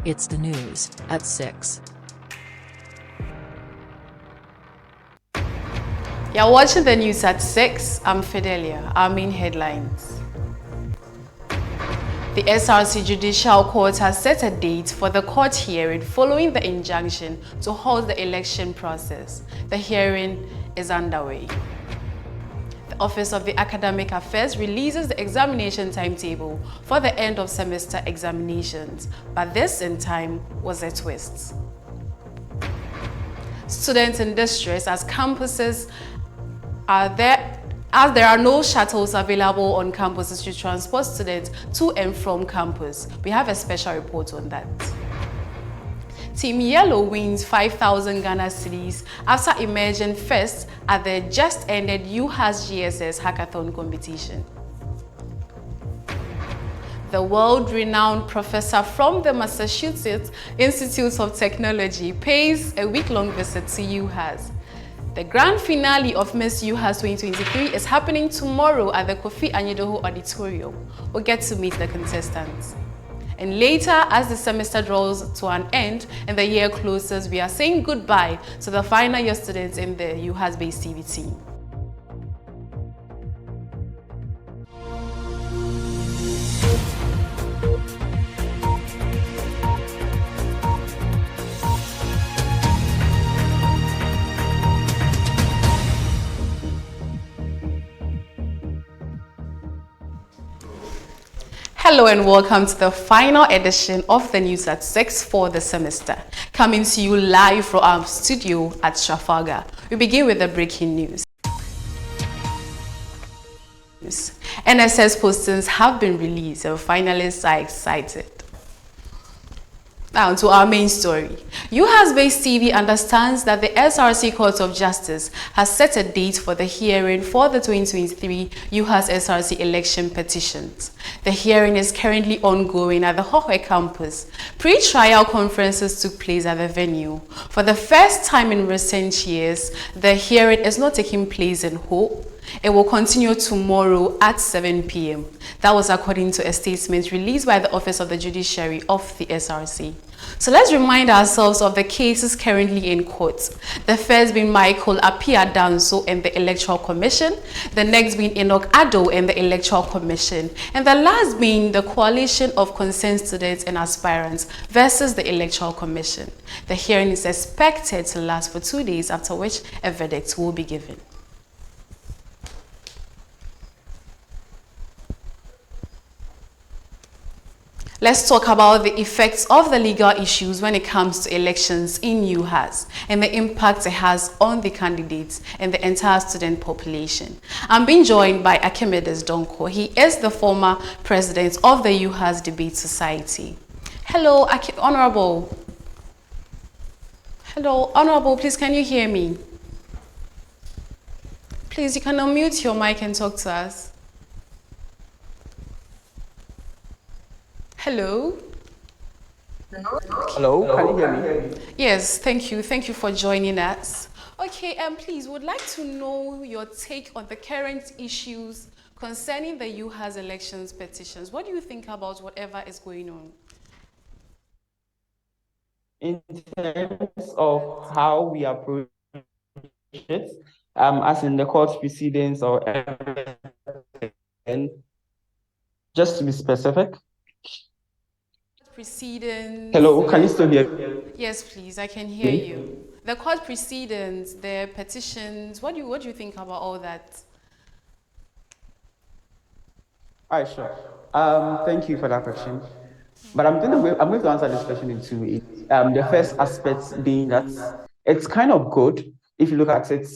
It's the news at 6. You're watching the news at 6. I'm Fidelia. Our main headlines. The SRC Judicial Court has set a date for the court hearing following the injunction to halt the election process. The hearing is underway. The Office of the Academic Affairs releases the examination timetable for the end of semester examinations, but this in time was a twist. Students in distress as campuses are there as there are no shuttles available on campuses to transport students to and from campus. We have a special report on that. Team Yellow wins 5,000 Ghana cedis after emerging first at the just-ended UHAS GSS Hackathon competition. The world-renowned professor from the Massachusetts Institute of Technology pays a week-long visit to UHAS. The grand finale of Miss UHAS 2023 is happening tomorrow at the Kofi Anyedoho Auditorium. We'll get to meet the contestants. And later, as the semester draws to an end and the year closes, we are saying goodbye to the final year students in the UHAS-based TV team. Hello and welcome to the final edition of the News at 6 for the semester, coming to you live from our studio at Trafalgar. We begin with the breaking news. NSS postings have been released and finalists are excited. Now to our main story. UHAS-based TV understands that the SRC Court of Justice has set a date for the hearing for the 2023 UHAS SRC election petitions. The hearing is currently ongoing at the Hohoe campus. Pre-trial conferences took place at the venue. For the first time in recent years, the hearing is not taking place in Ho. It will continue tomorrow at 7 p.m. That was according to a statement released by the Office of the Judiciary of the SRC. So let's remind ourselves of the cases currently in court. The first being Michael Apia Danso and the Electoral Commission, the next being Enoch Addo and the Electoral Commission, and the last being the Coalition of Concerned Students and Aspirants versus the Electoral Commission. The hearing is expected to last for 2 days, after which a verdict will be given. Let's talk about the effects of the legal issues when it comes to elections in UHAS and the impact it has on the candidates and the entire student population. I'm being joined by Archimedes Donko. He is the former president of the UHAS Debate Society. Hello, Honorable. Hello, Honorable, please can you hear me? Please, you can unmute your mic and talk to us. Hello? Hello, can you hear me? Yes, thank you. Thank you for joining us. Okay, please, would like to know your take on the current issues concerning the UHAS elections petitions. What do you think about whatever is going on? In terms of how we approach it, as in the court proceedings or everything, just to be specific. Proceedings. Hello, can you still hear me? Yes, please, I can hear you. The court proceedings, the petitions, what do you think about all that? All right, sure. Thank you for that question. But I'm going to answer this question in 2 ways. The first aspect being that it's kind of good if you look at it,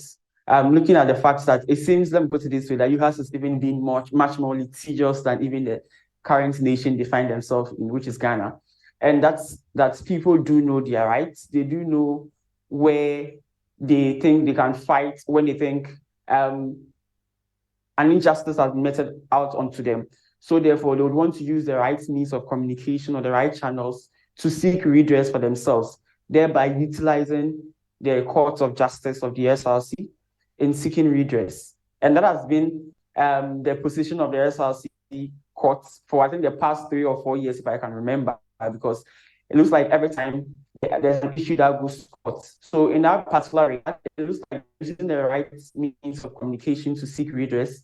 looking at the fact that it seems, let me put it this way, that UHAS is even being much more litigious than even the current nation they find themselves in, which is Ghana. And that's people do know their rights. They do know where they think they can fight when they think an injustice has been meted out onto them. So therefore, they would want to use the right means of communication or the right channels to seek redress for themselves, thereby utilizing the courts of justice of the SRC in seeking redress. And that has been the position of the SRC courts for, I think, the past 3 or 4 years, if I can remember, because it looks like every time there's an issue that goes to court. So in that particular regard, it looks like using the right means of communication to seek redress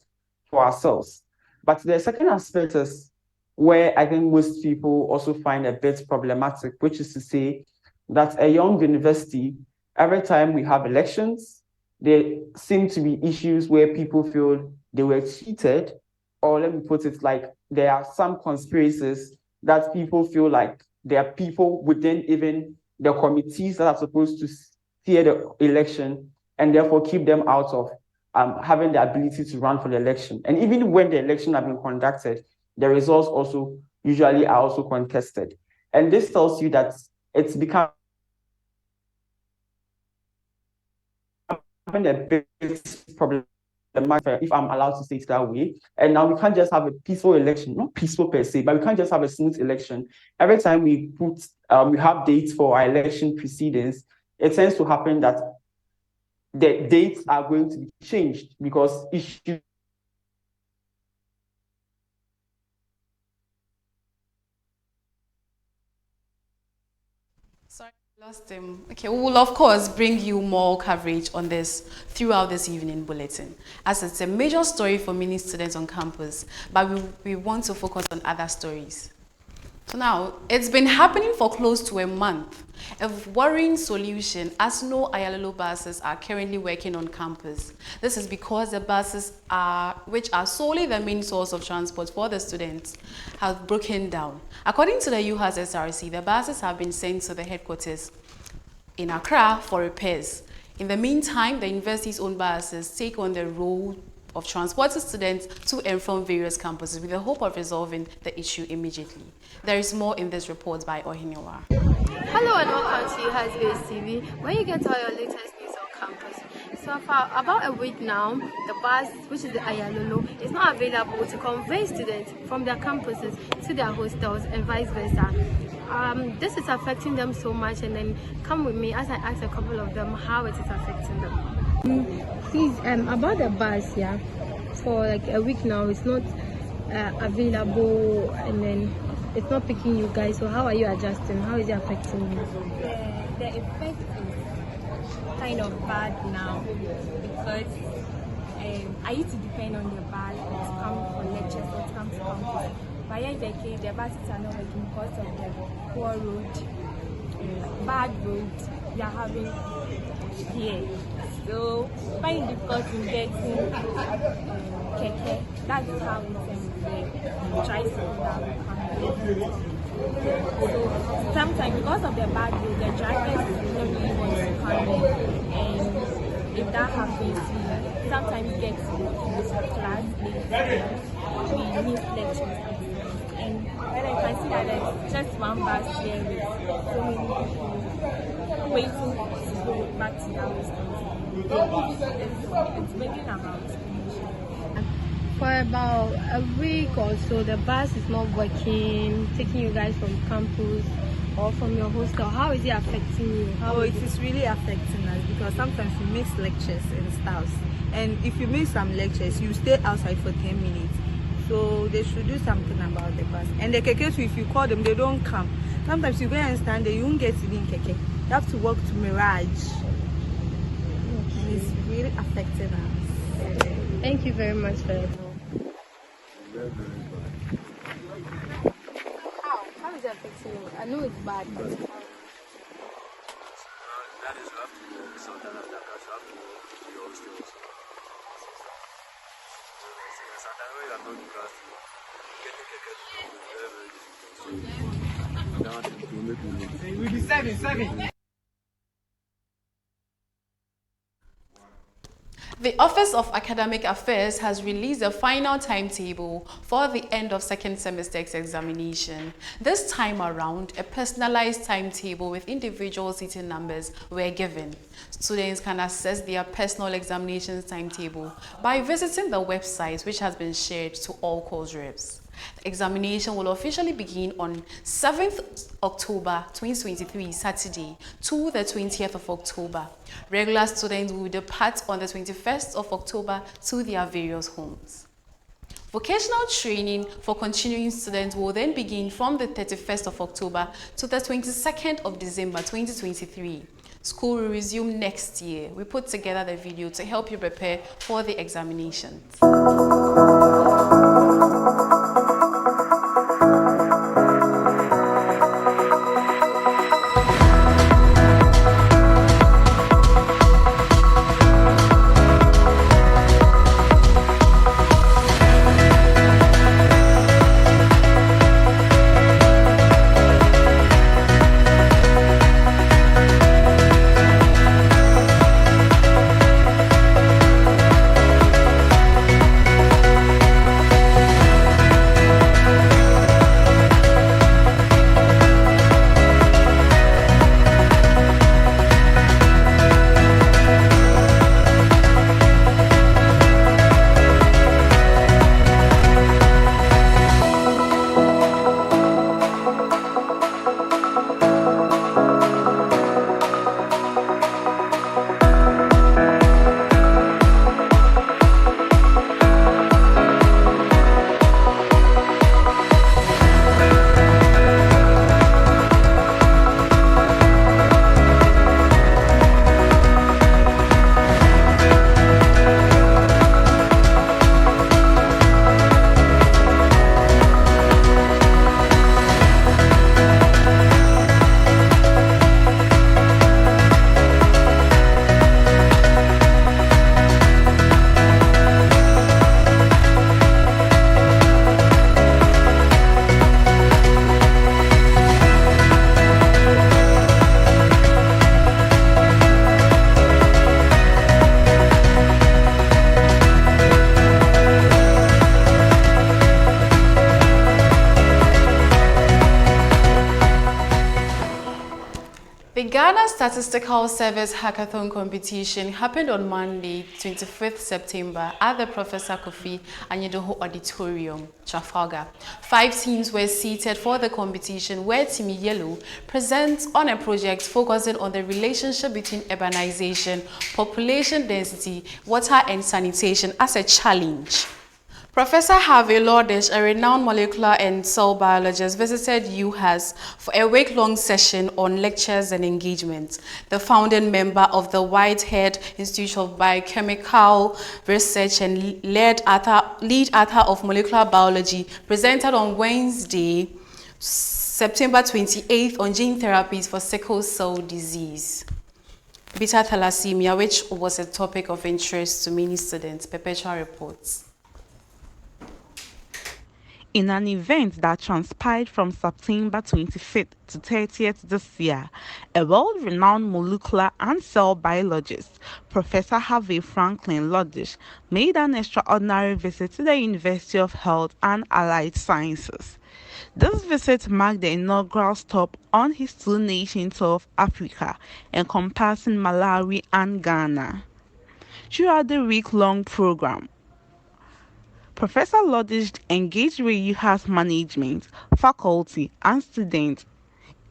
for ourselves. But the second aspect is where I think most people also find a bit problematic, which is to say that a young university, every time we have elections, there seem to be issues where people feel they were cheated, or let me put it like there are some conspiracies that people feel like there are people within even the committees that are supposed to steer the election and therefore keep them out of having the ability to run for the election. And even when the election has been conducted, the results also usually are also contested. And this tells you that it's become a big problem, if I'm allowed to say it that way. And now we can't just have a peaceful election, not peaceful per se, but we can't just have a smooth election. Every time we have dates for our election proceedings, it tends to happen that the dates are going to be changed because issues. Sorry, I lost him. Okay, we will of course bring you more coverage on this throughout this evening bulletin, as it's a major story for many students on campus, but we want to focus on other stories. So now, it's been happening for close to a month. A worrying solution, as no Ayalolo buses are currently working on campus. This is because the buses which are solely the main source of transport for the students, have broken down. According to the UHAS SRC, the buses have been sent to the headquarters in Accra for repairs. In the meantime, the university's own buses take on the role of transporting students to and from various campuses with the hope of resolving the issue immediately. There is more in this report by Ohiniwa. Hello and welcome to UHAS TV, where you get all your latest news on campus. So for about a week now, the bus, which is the Ayalolo, is not available to convey students from their campuses to their hostels and vice versa. This is affecting them so much, and then come with me as I ask a couple of them how it is affecting them. Please, about the bus, yeah, for like a week now, it's not available, and then it's not picking you guys. So how are you adjusting? How is it affecting you? The effect is kind of bad now because I used to depend on the bus to come for lectures or to come to campus. But in the case, the buses are not working because of the poor road, bad roads we are having here. So find it difficult in getting keke. That's how we try to do that. So sometimes because of the bad road, the drivers don't really want to come in, and if that happens, we sometimes get to class late. We miss lectures. And when I can see that there's just one bus here with so many people waiting to go back to their hostels. It's making about. For about a week or so, the bus is not working, taking you guys from campus or from your hostel. How is it affecting you? It is really affecting us because sometimes we miss lectures and stuff. And if you miss some lectures, you stay outside for 10 minutes. So they should do something about the bus. And the keke, if you call them, they don't come. Sometimes you go and stand there, you won't get even keke. You have to walk to Mirage. And it's really affecting us. Thank you very much for that. How is it affecting you? I know it's bad, but That is, you have to work. Sometimes after that, you have to work to your hostels. Sometimes when you are not in class, get very, very difficult. So, we'll be 7. The Office of Academic Affairs has released a final timetable for the end of second semester examination. This time around, a personalized timetable with individual seating numbers were given. Students can access their personal examinations timetable by visiting the website, which has been shared to all course reps. The examination will officially begin on 7th October 2023, Saturday, to the 20th of October. Regular students will depart on the 21st of October to their various homes. Vocational training for continuing students will then begin from the 31st of October to the 22nd of December 2023. School will resume next year. We put together the video to help you prepare for the examinations. The Ghana Statistical Service Hackathon competition happened on Monday, 25th September at the Professor Kofi Anyedoho Auditorium, Trafalgar. 5 teams were seated for the competition, where Team Yellow presents on a project focusing on the relationship between urbanization, population density, water and sanitation as a challenge. Professor Harvey Lordish, a renowned molecular and cell biologist, visited UHAS for a week-long session on lectures and engagement. The founding member of the Whitehead Institute of Biochemical Research and lead author of molecular biology presented on Wednesday, September 28th on gene therapies for sickle cell disease, beta thalassemia, which was a topic of interest to many students. Perpetual reports. In an event that transpired from September 25th to 30th this year, a world-renowned molecular and cell biologist, Professor Harvey Franklin Lordish, made an extraordinary visit to the University of Health and Allied Sciences. This visit marked the inaugural stop on his two-nation tour of Africa, encompassing Malawi and Ghana. Throughout the week-long program, Professor Lordish engaged with UHAS management, faculty, and students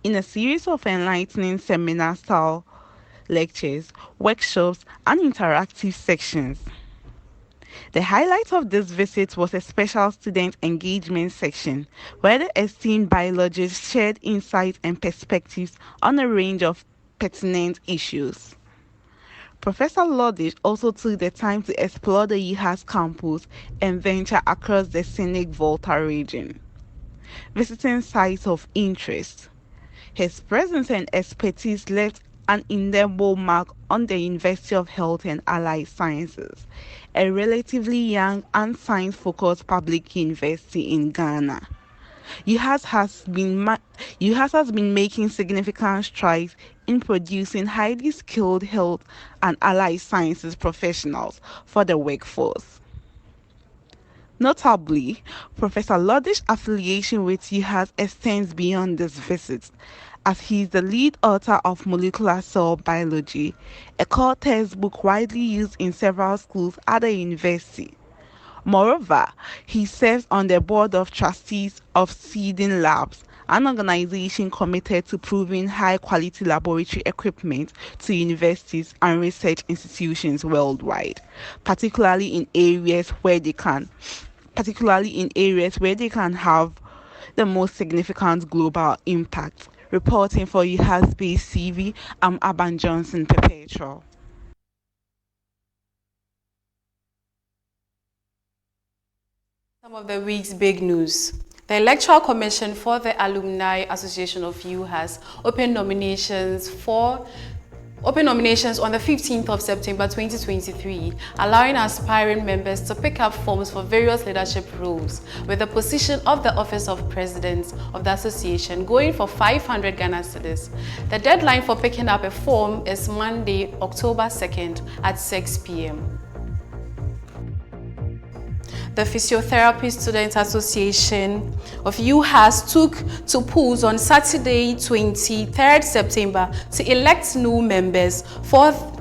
in a series of enlightening seminar-style lectures, workshops, and interactive sections. The highlight of this visit was a special student engagement section, where the esteemed biologists shared insights and perspectives on a range of pertinent issues. Professor Lordish also took the time to explore the UHAS campus and venture across the scenic Volta region, visiting sites of interest. His presence and expertise left an indelible mark on the University of Health and Allied Sciences, a relatively young and science-focused public university in Ghana. UHAS has been making significant strides in producing highly skilled health and allied sciences professionals for the workforce. Notably, Professor Lordish's affiliation with UHAS extends beyond this visit, as he is the lead author of Molecular Cell Biology, a core textbook widely used in several schools at the university. Moreover, he serves on the board of trustees of Seeding Labs, an organization committed to providing high-quality laboratory equipment to universities and research institutions worldwide, particularly in areas where they can particularly in areas where they can have the most significant global impact. Reporting for UHAS Base TV, I'm Aban Johnson Perpetual. Some of the week's big news. The Electoral Commission for the Alumni Association of UHAS opened nominations on the 15th of September 2023, allowing aspiring members to pick up forms for various leadership roles, with the position of the Office of President of the Association going for 500 Ghana cedis. The deadline for picking up a form is Monday, October 2nd at 6 p.m. The Physiotherapy Students Association of UHAS took to polls on Saturday, 23rd September to elect new members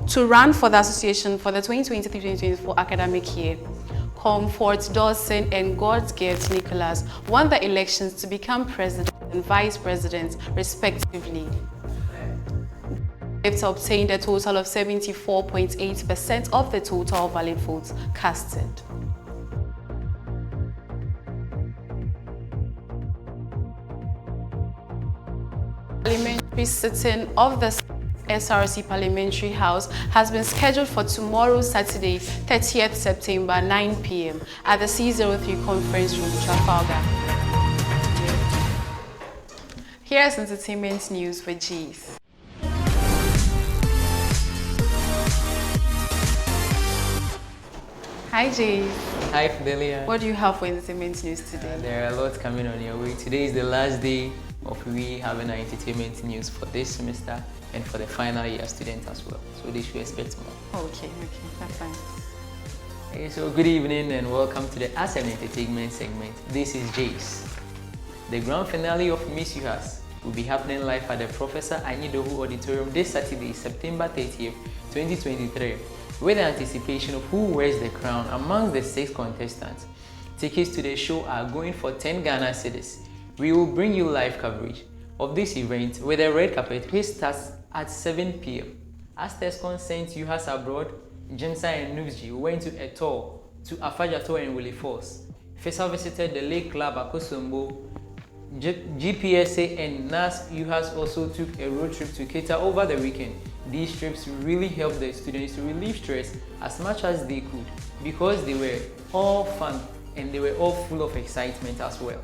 to run for the association for the 2023-2024 academic year. Comfort Dawson and Godgift Nicholas won the elections to become president and vice president, respectively. It obtained a total of 74.8% of the total valid votes casted. Parliamentary sitting of the SRC Parliamentary House has been scheduled for tomorrow, Saturday, 30th September, 9 p.m. at the C03 Conference Room, Trafalgar. Here's entertainment news with Jace. Hi, Jace. Hi, Fidelia. What do you have for entertainment news today? There are a lot coming on your way. Today is the last day of we having our entertainment news for this semester and for the final year students as well. So they should expect more. Okay, that's fine. Okay, so good evening and welcome to the Arts and Entertainment segment. This is Jace. The grand finale of Miss UHAS will be happening live at the Professor Anyidohu Auditorium this Saturday, September 30th, 2023, with the anticipation of who wears the crown among the 6 contestants. Tickets to the show are going for 10 Ghana cedis. We will bring you live coverage of this event with a red carpet which starts at 7 p.m. As Tescon sent UHAS abroad, Jimsa and Nubsji went to a tour to Afajato and Willie Falls. Fesa visited the Lake Club Akosombo. GPSA and NAS UHAS also took a road trip to Keita over the weekend. These trips really helped the students to relieve stress as much as they could because they were all fun and they were all full of excitement as well.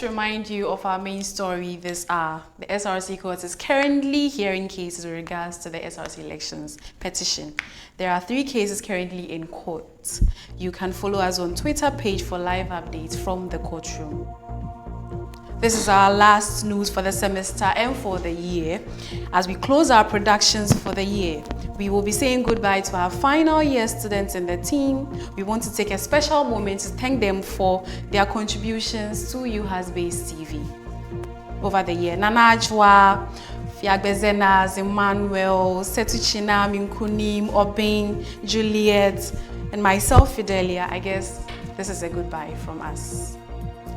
Let's remind you of our main story this hour. The SRC court is currently hearing cases with regards to the SRC elections petition. There are 3 cases currently in court. You can follow us on Twitter page for live updates from the courtroom. This is our last news for the semester and for the year. As we close our productions for the year, we will be saying goodbye to our final year students in the team. We want to take a special moment to thank them for their contributions to UHAS Base TV over the year. Nana Ajwa, Fiagbezena, Emmanuel, Setuchina, Minkunim, Obin, Juliet, and myself, Fidelia. I guess this is a goodbye from us.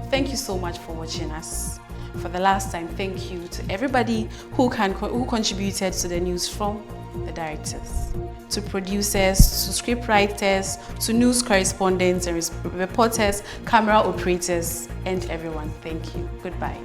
Thank you so much for watching us. For the last time, thank you to everybody who contributed to the news, from the directors, to producers, to scriptwriters, to news correspondents and reporters, camera operators, and everyone. Thank you. Goodbye.